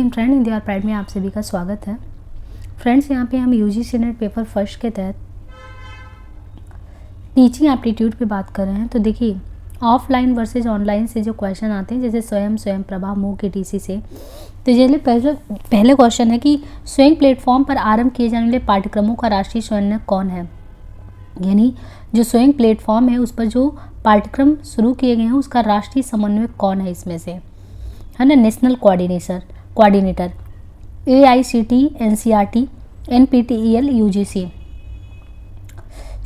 M friend India pride में आप सभी का स्वागत है। फ्रेंड्स, यहाँ पे हम यूजीसी नेट पेपर फर्स्ट के तहत टीचिंग एप्टीट्यूड पे बात कर रहे हैं। तो देखिए, ऑफलाइन वर्सेस ऑनलाइन से जो क्वेश्चन आते हैं, जैसे स्वयं प्रभा मूक ETC से, तो ये पहले क्वेश्चन है कि स्वयं प्लेटफॉर्म पर आरंभ किए जाने वाले पाठ्यक्रमों का राष्ट्रीय समन्वयक कौन है। यानी जो स्वयं प्लेटफॉर्म है उस पर जो पाठ्यक्रम शुरू किए गए हैं उसका राष्ट्रीय समन्वयक कौन है, इसमें से है ना। National coordinator AICT NCERT NPTEL UGC।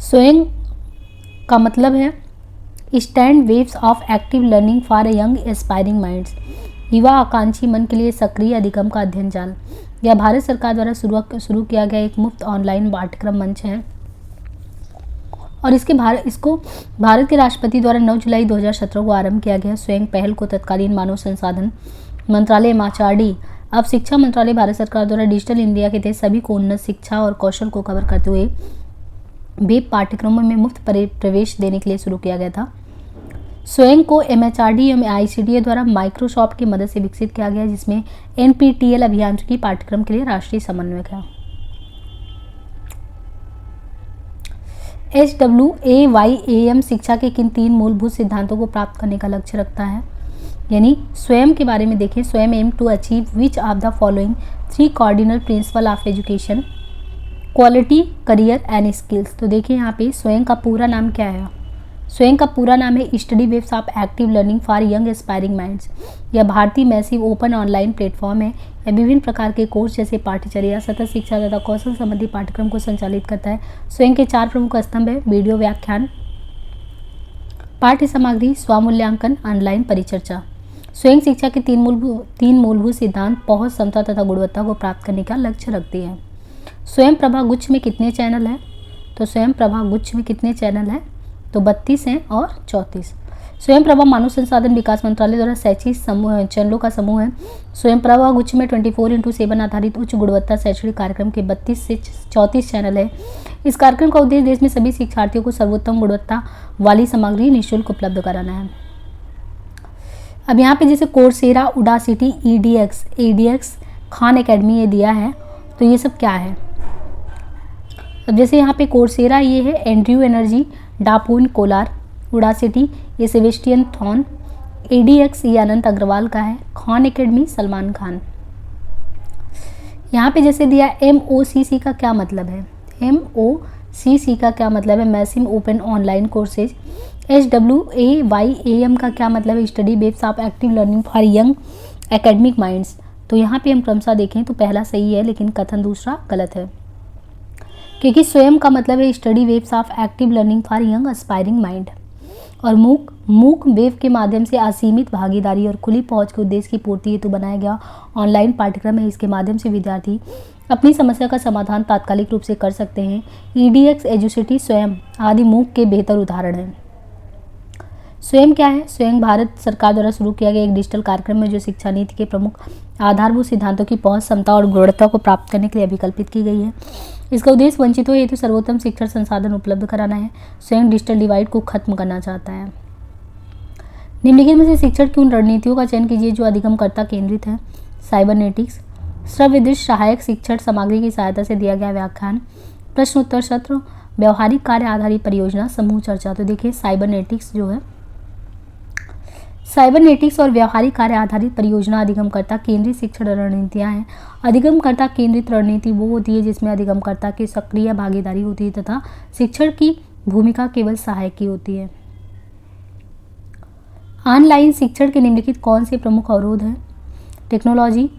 स्वयं का मतलब है stand waves of active learning for young aspiring minds, युवा आकांक्षी मन के लिए सक्रिय अधिगम का अध्ययन जाल। यह भारत सरकार द्वारा शुरू किया गया एक मुफ्त ऑनलाइन पाठ्यक्रम मंच है और इसको भारत के राष्ट्रपति द्वारा 9 जुलाई 2017 को आरंभ किया गया। स्वयं पहल को तत्कालीन मानव संसाधन मंत्रालय MHRD, अब शिक्षा मंत्रालय, भारत सरकार द्वारा डिजिटल इंडिया के तहत सभी को उन्नत शिक्षा और कौशल को कवर करते हुए वेब पाठ्यक्रमों में मुफ्त प्रवेश देने के लिए शुरू किया गया था। स्वयं को MHRD एवं ICTA द्वारा माइक्रोसॉफ्ट की मदद से विकसित किया गया, जिसमें NPTEL अभियांत्रिकी पाठ्यक्रम के लिए राष्ट्रीय समन्वयक है। HWAYAM शिक्षा के किन 3 मूलभूत सिद्धांतों को प्राप्त करने का लक्ष्य रखता है। यानी स्वयं के बारे में देखें, स्वयं aim to achieve which of the following 3 cardinal principle of education, quality, career and skills. तो देखिए यहाँ पे स्वयं का पूरा नाम क्या है। स्वयं का पूरा नाम है study waves of active learning for young aspiring minds. यह भारतीय मैसिव ओपन ऑनलाइन प्लेटफॉर्म है। यह विभिन्न प्रकार के कोर्स जैसे पाठ्यचर्या, सतत शिक्षा तथा कौशल संबंधी पाठ्यक्रम को संचालित करता है। स्वयं के 4 प्रमुख स्तंभ है: वीडियो व्याख्यान, पाठ्य सामग्री, स्वमूल्यांकन, ऑनलाइन परिचर्चा। स्वयं शिक्षा के 3 मूलभूत सिद्धांत पहुंच, क्षमता तथा गुणवत्ता को प्राप्त करने का लक्ष्य रखती है। स्वयं प्रभा गुच्छ में कितने चैनल हैं? तो स्वयं प्रभा गुच्छ में कितने चैनल हैं? तो 32 हैं और 34। स्वयं प्रभा मानव संसाधन विकास मंत्रालय द्वारा शैक्षिक चैनलों का समूह है। स्वयं प्रभा गुच्छ में 24/7 आधारित उच्च गुणवत्ता शैक्षणिक कार्यक्रम के 32 से 34 चैनल है। इस कार्यक्रम का उद्देश्य देश में सभी शिक्षार्थियों को सर्वोत्तम गुणवत्ता वाली सामग्री निःशुल्क उपलब्ध कराना है। अब यहाँ पे जैसे कोर्सेरा, उडासिटी, EDX, खान एकेडमी ये दिया है, तो ये सब क्या है। अब जैसे यहाँ पे कोर्सेरा ये है एंड्रयू एनर्जी, डापून कोलार, उडासिटी ये सेबेस्टियन थॉन, EDX ये अनंत अग्रवाल का है, खान एकेडमी सलमान खान। यहाँ पे जैसे दिया MOCC का क्या मतलब है। MOCC का क्या मतलब है? Massive open online courses. HWAYAM का क्या मतलब है? Study based of active learning for young academic minds. तो यहाँ पे हम क्रमशः देखें तो पहला सही है, लेकिन कथन दूसरा गलत है, क्योंकि स्वयं का मतलब है study waves of active learning for young aspiring mind, और मूक वेव के माध्यम से असीमित भागीदारी और खुली पहुंच के उद्देश्य की पूर्ति हेतु बनाया गया ऑनलाइन पाठ्यक्रम है। इसके माध्यम से विद्यार्थी अपनी समस्या का समाधान तात्कालिक रूप से कर सकते हैं। EDX, एजुसिटी, स्वयं आदि मूक के बेहतर उदाहरण हैं। स्वयं क्या है? स्वयं भारत सरकार द्वारा शुरू किया गया एक डिजिटल कार्यक्रम है जो शिक्षा नीति के प्रमुख आधारभूत सिद्धांतों की पहुंच, क्षमता और गुणवत्ता को प्राप्त करने के लिए अभिकल्पित की गई है। इसका उद्देश्य वंचितों हेतु सर्वोत्तम शिक्षण संसाधन उपलब्ध कराना है। स्वयं डिजिटल डिवाइड को खत्म करना चाहता है। निम्नलिखित में से शिक्षण की उन रणनीतियों का चयन कीजिए जो अधिगमकर्ता केंद्रित है। साइबरनेटिक्स, श्रव्य दृश्य सहायक शिक्षण सामग्री की सहायता से दिया गया व्याख्यान, प्रश्न उत्तर सत्र, व्यवहारिक कार्य आधारित परियोजना, समूह चर्चा। तो देखिए साइबरनेटिक्स जो है, साइबरनेटिक्स और व्यवहारिक कार्य आधारित परियोजना अधिगमकर्ता केंद्रित शिक्षण रणनीतियाँ हैं। अधिगमकर्ता केंद्रित रणनीति वो होती है जिसमें अधिगमकर्ता की सक्रिय भागीदारी होती है तथा शिक्षण की भूमिका केवल सहायक की होती है। ऑनलाइन शिक्षण के निम्नलिखित कौन से प्रमुख अवरोध हैं? टेक्नोलॉजी,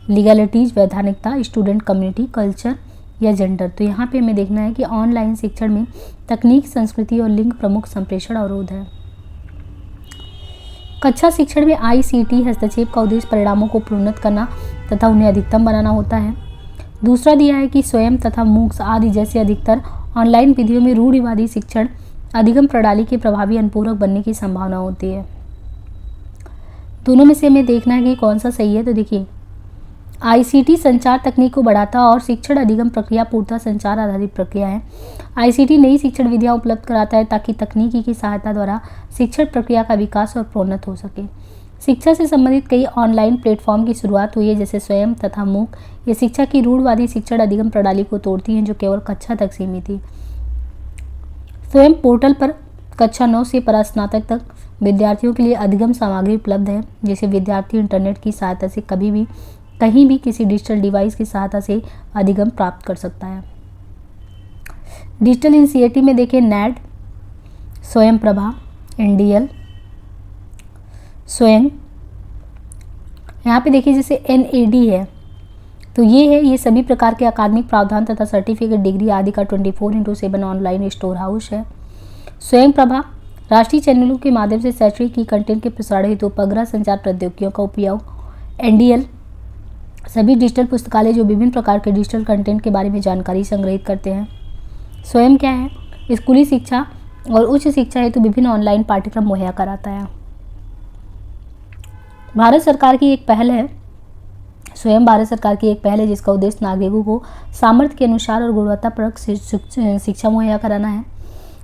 लीगलिटीज, वैधानिकता, स्टूडेंट कम्युनिटी, कल्चर या जेंडर। तो यहाँ पे हमें देखना है कि ऑनलाइन शिक्षण में तकनीक, संस्कृति और लिंग प्रमुख संप्रेषण अवरोध है। कक्षा शिक्षण में ICT हस्तक्षेप का उद्देश्य परिणामों को प्रोन्नत करना तथा उन्हें अधिकतम बनाना होता है। दूसरा दिया है कि स्वयं तथा MOOCs आदि जैसे अधिकतर ऑनलाइन विधियों में रूढ़िवादी शिक्षण अधिगम प्रणाली के प्रभावी अनुपूरक बनने की संभावना होती है। दोनों में से हमें देखना है कि कौन सा सही है। तो देखिए ICT संचार तकनीक को बढ़ाता और शिक्षण अधिगम प्रक्रिया पूर्णतः संचार आधारित प्रक्रिया है। ICT नई शिक्षण विधियां उपलब्ध कराता है ताकि तकनीकी की सहायता द्वारा शिक्षण प्रक्रिया का विकास और प्रोन्नत हो सके। शिक्षा से संबंधित कई ऑनलाइन प्लेटफॉर्म की शुरुआत हुई है, जैसे स्वयं तथा मूक। ये शिक्षा की रूढ़वादी शिक्षण अधिगम प्रणाली को तोड़ती हैं, जो केवल कक्षा तक सीमित थी। स्वयं पोर्टल पर कक्षा 9 से परास्नातक तक विद्यार्थियों के लिए अधिगम सामग्री उपलब्ध है, जिसे विद्यार्थी इंटरनेट की सहायता से कभी भी कहीं भी किसी डिजिटल डिवाइस की सहायता से अधिगम प्राप्त कर सकता है। डिजिटल एनसीईआरटी में देखिए नेट, स्वयं प्रभा, एनडीएल, स्वयं। यहाँ पे देखिए जैसे एनएडी है, तो ये सभी प्रकार के अकादमिक प्रावधान तथा सर्टिफिकेट, डिग्री आदि का 24/7 ऑनलाइन स्टोर हाउस है। स्वयं प्रभा राष्ट्रीय चैनलों के माध्यम से शैक्षणिक की कंटेंट के प्रसारण हेतु उपग्रह संचार प्रौद्योगिकियों का उपयोग। एनडीएल सभी डिजिटल पुस्तकालय जो विभिन्न प्रकार के डिजिटल कंटेंट के बारे में जानकारी संग्रहित करते हैं। स्वयं क्या है? स्कूली शिक्षा और उच्च शिक्षा हेतु विभिन्न ऑनलाइन पाठ्यक्रम मुहैया कराता है। भारत सरकार की एक पहल है, स्वयं भारत सरकार की एक पहल है जिसका उद्देश्य नागरिकों को सामर्थ्य के अनुसार और गुणवत्तापूर्ण शिक्षा मुहैया कराना है।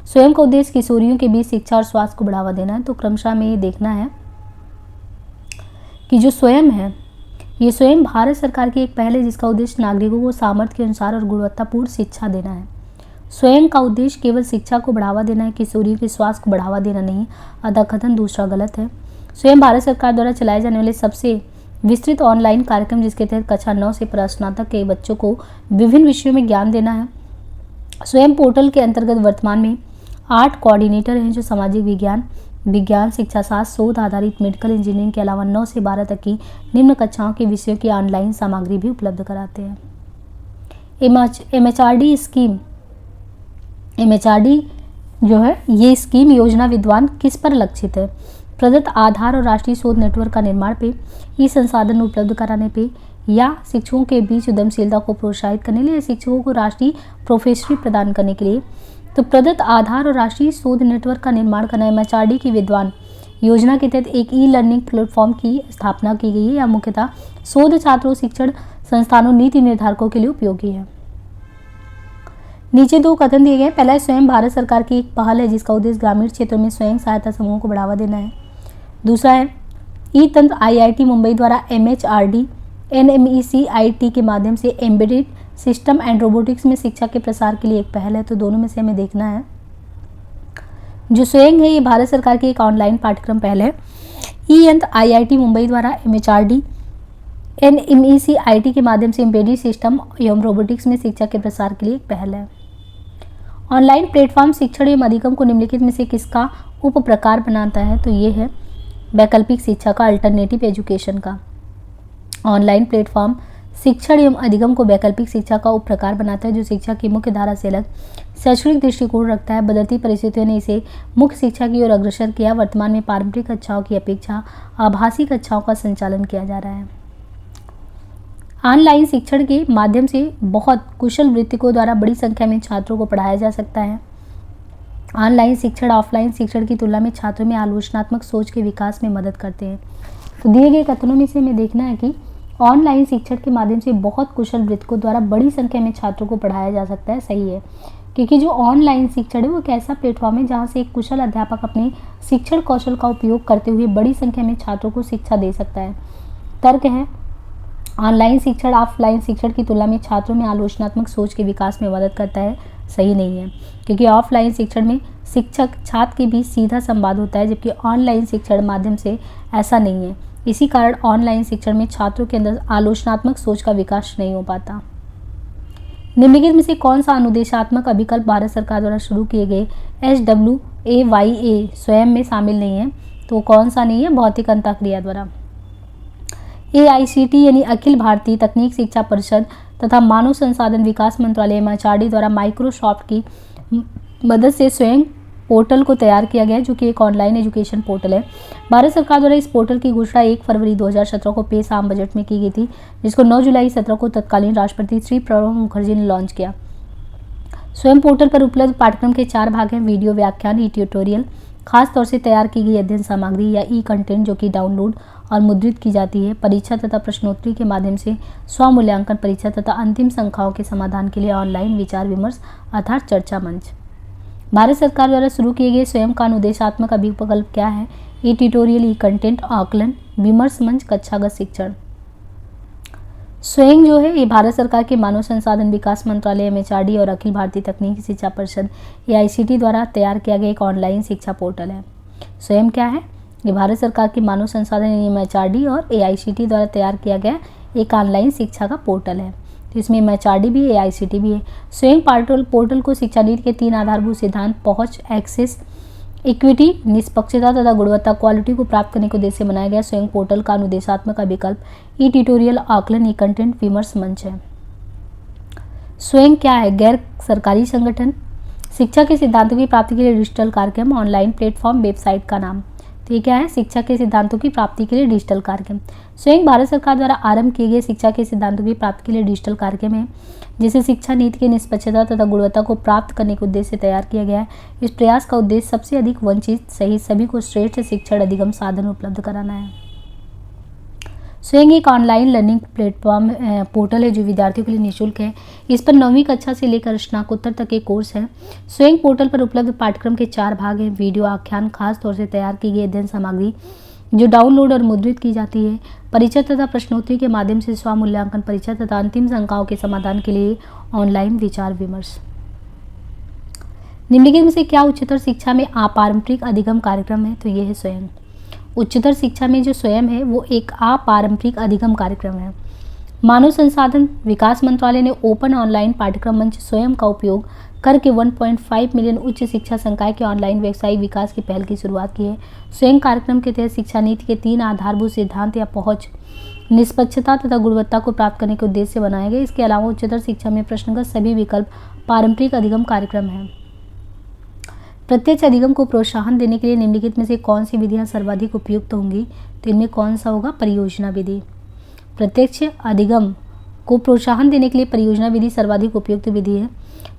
स्वयं का उद्देश्य किशोरियों के बीच शिक्षा और स्वास्थ्य को बढ़ावा देना है। तो क्रमशः में ये देखना है कि जो स्वयं है, ये स्वयं भारत सरकार की एक पहल है जिसका उद्देश्य नागरिकों को सामर्थ्य के अनुसार और गुणवत्तापूर्ण शिक्षा देना है। स्वयं का उद्देश्य केवल शिक्षा को बढ़ावा देना है, किशोरियों के स्वास्थ्य को बढ़ावा देना नहीं, अतः कथन दूसरा गलत है। स्वयं भारत सरकार द्वारा चलाए जाने वाले सबसे विस्तृत ऑनलाइन कार्यक्रम जिसके तहत कक्षा 9 से परास्नातक के बच्चों को विभिन्न विषयों में ज्ञान देना है। स्वयं पोर्टल के अंतर्गत वर्तमान में 8 कोऑर्डिनेटर हैं जो सामाजिक विज्ञान, शिक्षा शास्त्र, शोध आधारित मेडिकल इंजीनियरिंग के अलावा 9 से 12 तक की निम्न कक्षाओं के विषयों की ऑनलाइन सामग्री भी उपलब्ध कराते हैं। एमएचआरडी स्कीम, एमएचआरडी जो है ये स्कीम योजना विद्वान किस पर लक्षित है? प्रदत्त आधार और राष्ट्रीय शोध नेटवर्क का निर्माण पे, ई संसाधन उपलब्ध कराने पे, या शिक्षकों के बीच उद्यमशीलता को प्रोत्साहित करने के लिए, शिक्षकों को राष्ट्रीय प्रोफेसरी प्रदान करने के लिए। तो प्रदत्त आधार और राष्ट्रीय शोध नेटवर्क का निर्माण करना एमएचआरडी की विद्वान योजना के तहत एक ई लर्निंग प्लेटफॉर्म की स्थापना की गई है। यह मुख्यतः शोध छात्रों, शिक्षण संस्थानों, नीति निर्धारकों के लिए उपयोगी है। नीचे 2 कथन दिए गए। पहला, स्वयं भारत सरकार की एक पहल है जिसका उद्देश्य ग्रामीण क्षेत्रों में स्वयं सहायता समूहों को बढ़ावा देना है। दूसरा है, ई तंत्र आईआईटी मुंबई द्वारा एमएचआरडी एनएमईसीआईटी के माध्यम से एम्बेडेड सिस्टम एंड रोबोटिक्स में शिक्षा के प्रसार के लिए एक पहल है। तो दोनों में से हमें देखना है। जो स्वयं है ये भारत सरकार की एक ऑनलाइन पाठ्यक्रम पहल है। ई यंत्र आईआईटी मुंबई द्वारा एमएचआरडी एनएमईसीआईटी के माध्यम से एम्बेडेड सिस्टम एवं रोबोटिक्स में शिक्षा के प्रसार के लिए एक पहल है। ऑनलाइन प्लेटफॉर्म शिक्षण एवं अधिगम को निम्नलिखित में से किसका उप प्रकार बनाता है? तो ये है वैकल्पिक शिक्षा का, अल्टरनेटिव एजुकेशन का। ऑनलाइन प्लेटफॉर्म शिक्षण एवं अधिगम को वैकल्पिक शिक्षा का उप प्रकार बनाता है जो शिक्षा की मुख्य धारा से अलग शैक्षणिक दृष्टिकोण रखता है। बदलती परिस्थितियों ने इसे मुख्य शिक्षा की ओर अग्रसर किया। वर्तमान में पारंपरिक कक्षाओं की अपेक्षा आभासी कक्षाओं का संचालन किया जा रहा है। ऑनलाइन शिक्षण के माध्यम से बहुत कुशल वृत्तिकों द्वारा बड़ी संख्या में छात्रों को पढ़ाया जा सकता है। ऑनलाइन शिक्षण ऑफलाइन शिक्षण की तुलना में छात्रों में आलोचनात्मक सोच के विकास में मदद करते हैं। तो दिए गए कथनों में से हमें देखना है कि ऑनलाइन शिक्षण के माध्यम से बहुत कुशल वृत्तिकों द्वारा बड़ी संख्या में छात्रों को पढ़ाया जा सकता है। सही है, क्योंकि जो ऑनलाइन शिक्षण है वो एक ऐसा प्लेटफॉर्म है जहाँ से एक कुशल अध्यापक अपने शिक्षण कौशल का उपयोग करते हुए बड़ी संख्या में छात्रों को शिक्षा दे सकता है। तर्क है, ऑनलाइन शिक्षण ऑफलाइन शिक्षण की तुलना में छात्रों में आलोचनात्मक सोच के विकास में मदद करता है। सही नहीं है, क्योंकि ऑफलाइन शिक्षण में शिक्षक छात्र के बीच सीधा संवाद होता है, जबकि ऑनलाइन शिक्षण माध्यम से ऐसा नहीं है। इसी कारण ऑनलाइन शिक्षण में छात्रों के अंदर आलोचनात्मक सोच का विकास नहीं हो पाता। निम्नलिखित में से कौन सा अनुदेशात्मक अभिकल्प भारत सरकार द्वारा शुरू किए गए SWAYA स्वयं में शामिल नहीं है? तो कौन सा नहीं है? भौतिक अंतःक्रिया द्वारा। AICT यानी अखिल भारतीय तकनीक शिक्षा परिषद तथा मानव संसाधन विकास मंत्रालय MHRD द्वारा माइक्रोसॉफ्ट की मदद से स्वयं पोर्टल को तैयार किया गया है, जो कि एक ऑनलाइन एजुकेशन पोर्टल है। भारत सरकार द्वारा इस पोर्टल की घोषणा 1 फरवरी 2017 को पेश आम बजट में की गई थी, जिसको 9 जुलाई 17 को तत्कालीन राष्ट्रपति श्री प्रणब मुखर्जी ने लॉन्च किया। स्वयं पोर्टल पर उपलब्ध पाठ्यक्रम के 4 भाग हैं: वीडियो व्याख्यान, ई ट्यूटोरियल, खास तौर से तैयार की गई अध्ययन सामग्री या ई कंटेंट जो कि डाउनलोड और मुद्रित की जाती है, परीक्षा तथा प्रश्नोत्तरी के माध्यम से स्वमूल्यांकन परीक्षा तथा अंतिम संख्याओं के समाधान के लिए ऑनलाइन विचार विमर्श अर्थात चर्चा मंच। भारत सरकार द्वारा शुरू किए गए स्वयं का अनुदेशात्मक अभिकल्प क्या है? ई ट्यूटोरियल, ई कंटेंट, आकलन, विमर्श मंच, कक्षागत शिक्षण। स्वयं जो है ये भारत सरकार के मानव संसाधन विकास मंत्रालय MHRD और अखिल भारतीय तकनीकी शिक्षा परिषद AICT द्वारा तैयार किया गया एक ऑनलाइन शिक्षा पोर्टल है। स्वयं क्या है? ये भारत सरकार के मानव संसाधन MHRD और AICT द्वारा तैयार किया गया एक ऑनलाइन शिक्षा का पोर्टल है। तो इसमें MHRD भी है, AICT भी है। स्वयं पोर्टल को शिक्षा नीति के 3 आधारभूत सिद्धांत पहुंच, एक्सेस, इक्विटी, निष्पक्षता तथा गुणवत्ता, क्वालिटी को प्राप्त करने के उद्देश्य से बनाया गया। स्वयं पोर्टल का अनुदेशात्मक विकल्प ई ट्यूटोरियल, आकलन, ई कंटेंट, विमर्श मंच है। स्वयं क्या है? गैर सरकारी संगठन, शिक्षा के सिद्धांतों की प्राप्ति के लिए डिजिटल कार्यक्रम, ऑनलाइन प्लेटफॉर्म, वेबसाइट का नाम। तो ये क्या है? शिक्षा के सिद्धांतों की प्राप्ति के लिए डिजिटल कार्यक्रम। स्वयं भारत सरकार द्वारा आरंभ किए गए शिक्षा के सिद्धांतों की प्राप्ति के लिए डिजिटल कार्यक्रम है, जिसे शिक्षा नीति की निष्पक्षता तथा गुणवत्ता को प्राप्त करने के उद्देश्य से तैयार किया गया है। इस प्रयास का उद्देश्य सबसे अधिक वंचित सहित सभी को श्रेष्ठ शिक्षण अधिगम साधन उपलब्ध कराना है। स्वयं एक ऑनलाइन लर्निंग प्लेटफॉर्म पोर्टल है जो विद्यार्थियों के लिए निःशुल्क है। इस पर 9वीं कक्षा से लेकर स्नातकोत्तर तक के कोर्स हैं। स्वयं पोर्टल पर उपलब्ध पाठ्यक्रम के 4 भाग हैं। वीडियो, आख्यान, खास तौर से तैयार की गई अध्ययन सामग्री जो डाउनलोड और मुद्रित की जाती है, परीक्षा तथा प्रश्नोत्तरी के माध्यम से स्वमूल्यांकन परीक्षा तथा अंतिम शंकाओं के समाधान के लिए ऑनलाइन विचार विमर्श। निम्नलिखित में से क्या उच्चतर शिक्षा में अपारंपरिक अधिगम कार्यक्रम है? तो ये है स्वयं। उच्चतर शिक्षा में जो स्वयं है वो एक अपारंपरिक अधिगम कार्यक्रम है। मानव संसाधन विकास मंत्रालय ने ओपन ऑनलाइन पाठ्यक्रम मंच स्वयं का उपयोग करके 1.5 मिलियन उच्च शिक्षा संकाय के ऑनलाइन व्यवसायिक विकास की पहल की शुरुआत की है। स्वयं कार्यक्रम के तहत शिक्षा नीति के 3 आधारभूत सिद्धांत या पहुंच, निष्पक्षता तथा गुणवत्ता को प्राप्त करने के उद्देश्य से बनाए गए। इसके अलावा उच्चतर शिक्षा में प्रश्नगत सभी विकल्प पारंपरिक अधिगम कार्यक्रम है। प्रत्यक्ष अधिगम को प्रोत्साहन देने के लिए निम्नलिखित में से कौन सी विधियां सर्वाधिक उपयुक्त होंगी? तो इनमें कौन सा होगा? परियोजना विधि। प्रत्यक्ष अधिगम को प्रोत्साहन देने के लिए परियोजना विधि सर्वाधिक उपयुक्त विधि है।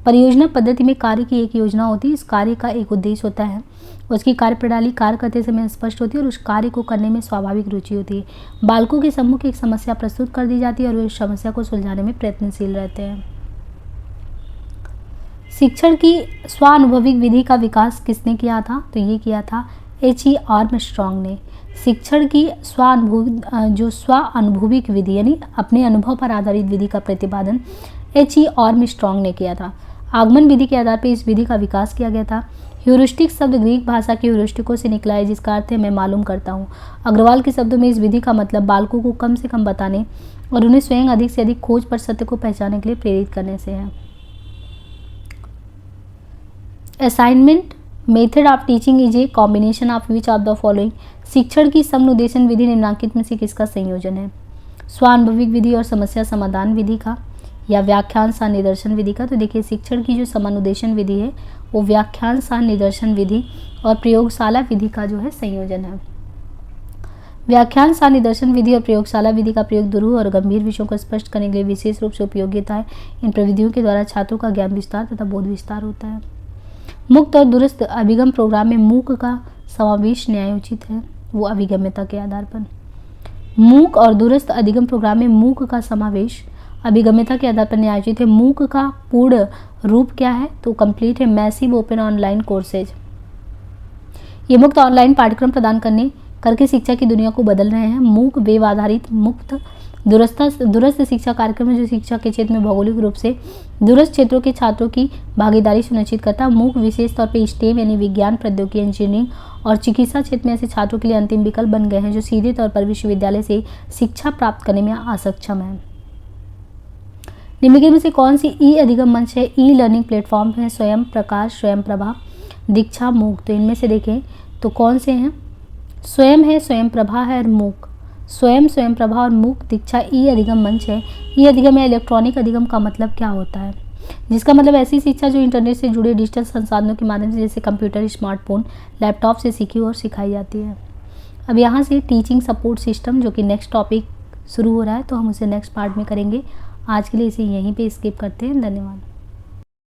परियोजना पद्धति में कार्य की एक योजना होती है। इस कार्य का एक उद्देश्य होता है, उसकी कार्यप्रणाली कार्य करते समय स्पष्ट होती है और उस कार्य को करने में स्वाभाविक रुचि होती है। बालकों के सम्मुख एक समस्या प्रस्तुत कर दी जाती है और वे उस समस्या को सुलझाने में प्रयत्नशील रहते हैं। शिक्षण की स्वानुभविक विधि का विकास किसने किया था? तो ये किया था H.E. आर्मस्ट्रॉन्ग ने। शिक्षण की स्वानुभविक विधि यानी अपने अनुभव पर आधारित विधि का प्रतिपादन H.E. आर्मस्ट्रॉन्ग ने किया था। आगमन विधि के आधार पर इस विधि का विकास किया गया था। ह्यूरिस्टिक शब्द ग्रीक भाषा के ह्यूरिस्टिको से निकला है, जिसका अर्थ है मैं मालूम करता हूँ। अग्रवाल के शब्दों में इस विधि का मतलब बालकों को कम से कम बताने और उन्हें स्वयं अधिक से अधिक खोज पर सत्य को पहचानने के लिए प्रेरित करने से है। Assignment method of teaching is a combination of which of the following. शिक्षण की समनुदेशन विधि निम्नलिखित में से किसका संयोजन है? स्वानुभविक विधि और समस्या समाधान विधि का, या व्याख्यान सह निदर्शन विधि का? तो देखिए, शिक्षण की जो समनुदेशन विधि है वो व्याख्यान सह निदर्शन विधि और प्रयोगशाला विधि का जो है संयोजन है। व्याख्यान सह निदर्शन विधि और प्रयोगशाला विधि का प्रयोग दुरूह और गंभीर विषयों को स्पष्ट करने के लिए विशेष रूप से उपयोगिता है। इन प्रविधियों के द्वारा छात्रों का ज्ञान विस्तार तथा बोध विस्तार होता है। मुक्त और दुरुस्त अभिगम प्रोग्राम में मूक का समावेश न्यायोचित है, वो अभिगम्यता के आधार पर। मूक और दुरुस्त अधिगम प्रोग्राम में मूक का समावेश अभिगम्यता के आधार पर न्यायोचित है। मूक का पूर्ण रूप क्या है? तो कंप्लीट है मैसिव ओपन ऑनलाइन कोर्सेज। ये मुक्त ऑनलाइन पाठ्यक्रम प्रदान करके शिक्षा की दुनिया को बदल रहे हैं। मूक वेब आधारित मुक्त दूरस्थ शिक्षा कार्यक्रम है जो शिक्षा के क्षेत्र में भौगोलिक रूप से दूरस्थ क्षेत्रों के छात्रों की भागीदारी सुनिश्चित करता है। मूक विशेष तौर पर स्टेम यानी विज्ञान, प्रौद्योगिकी, इंजीनियरिंग और चिकित्सा क्षेत्र में ऐसे छात्रों के लिए अंतिम विकल्प बन गए हैं जो सीधे तौर पर विश्वविद्यालय से शिक्षा प्राप्त करने में असक्षम है। निम्नलिखित में से कौन सी ई अधिगम मंच है? ई लर्निंग प्लेटफॉर्म है स्वयं प्रकाश, स्वयं प्रभा, दीक्षा, मूक। तो इनमें से देखें तो कौन से हैं? स्वयं है, स्वयं प्रभा है और मूक। स्वयं, स्वयं प्रभा और मूक, दीक्षा ई अधिगम मंच है। ई अधिगम या इलेक्ट्रॉनिक अधिगम का मतलब क्या होता है? जिसका मतलब ऐसी शिक्षा जो इंटरनेट से जुड़े डिजिटल संसाधनों के माध्यम से जैसे कंप्यूटर, स्मार्टफोन, लैपटॉप से सीखी और सिखाई जाती है। अब यहाँ से टीचिंग सपोर्ट सिस्टम जो कि नेक्स्ट टॉपिक शुरू हो रहा है तो हम उसे नेक्स्ट पार्ट में करेंगे। आज के लिए इसे यहीं पे स्किप करते हैं। धन्यवाद।